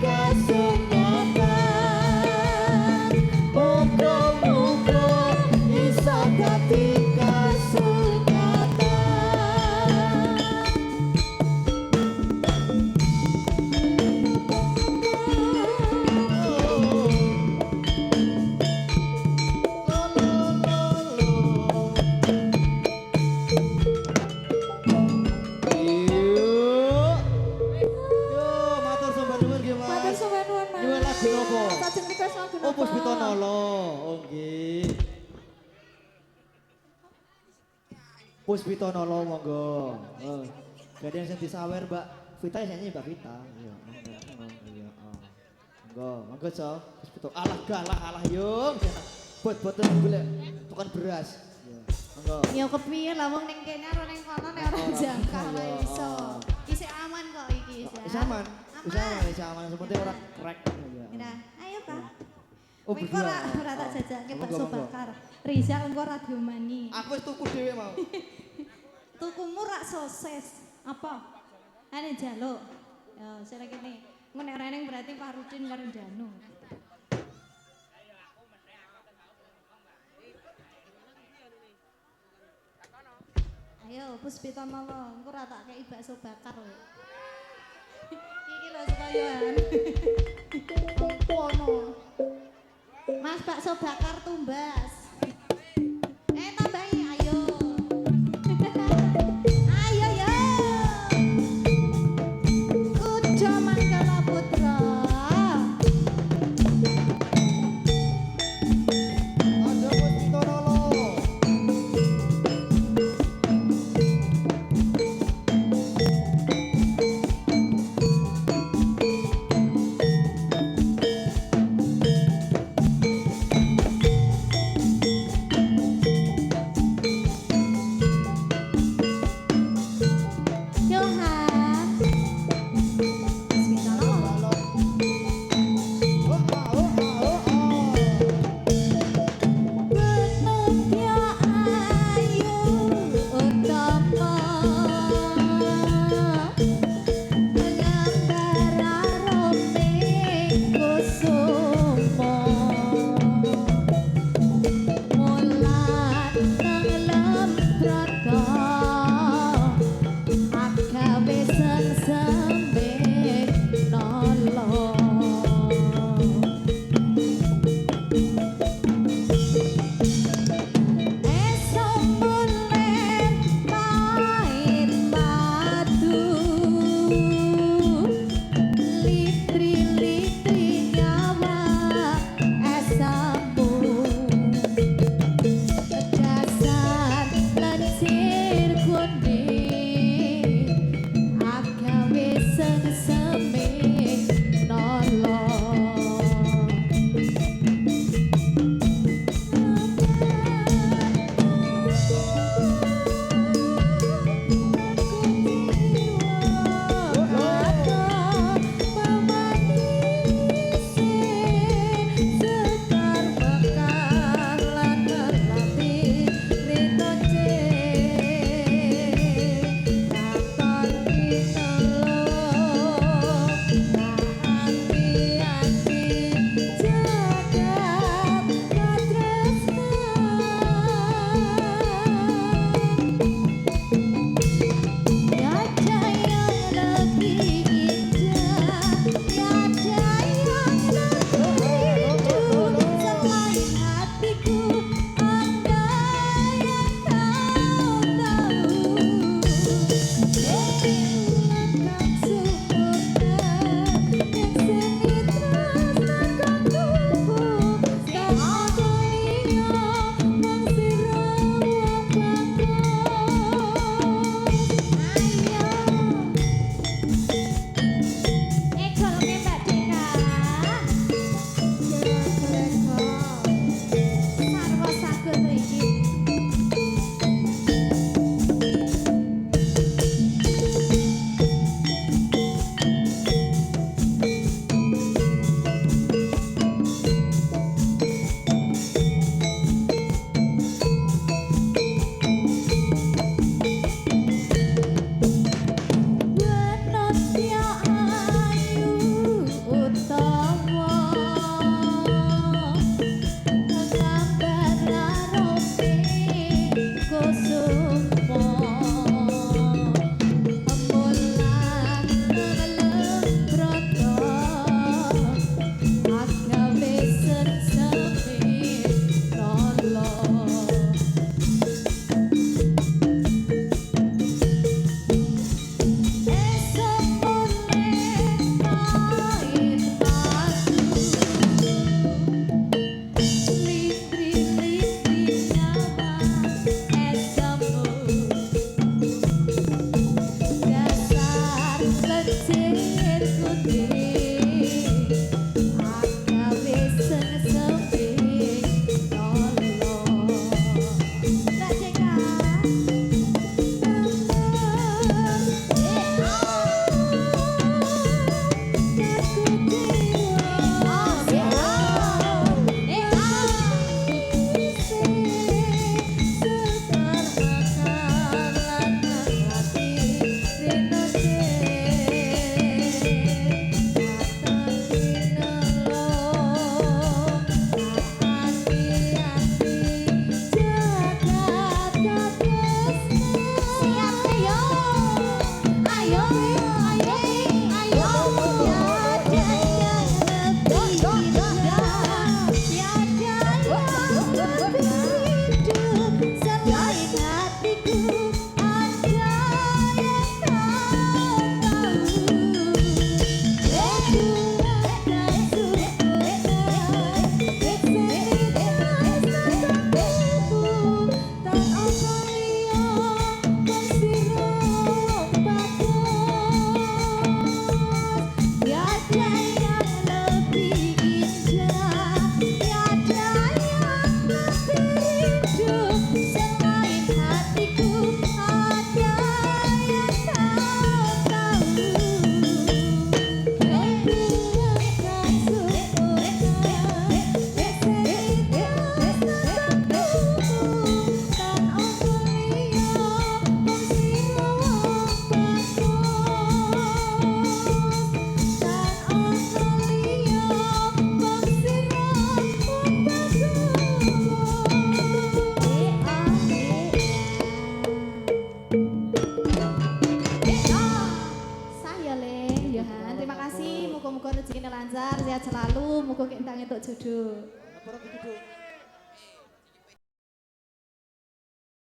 kasunyatan muga-muga iso dadi kasunyatan. Matur suwun nuwun Mas. Nyuwun lagu nopo? Sajeng request lagu Oh, nopo? Puspito Nolo. Oh, nggih. Puspito Nolo monggo. Oh. Gak yang disawer, Mbak. Vita ya nyanyi Mbak Vita. Iya, monggo. Iya, monggo. Monggo, So. Puspito. Alah galah, alah yung. Bot-boten golek tukang beras. Iya, monggo. Ya kepiye lah wong ning kene karo ning kono nek ora jangka wae iso. Isih aman kok iki ya. Isih aman. Isih aman. Seperti ora krek. Nah, ayo Pak. Oh, Engko ora tak jajake bakso bakar. Riza engko radio mani. Aku wis tuku dhewe mau. Tukumu rak sosis. Apa? Ane jaluk. Ya, sira kene. Engko nek reneng berarti Pak Rudin karo Danu. Ayo, Puspito Nolo, engko ora tak kei bakso bakar lho. Iki lho sekalian. Pompono. Mas bakso bakar tumbas. Tambahi ayo. Ayo ya. Kujo Manggala Putra. Aja Puspito Nolo. Muga-muga rezekinya lancar, sehat selalu, muga kentang entuk jodoh. Apa rok iki, Bu?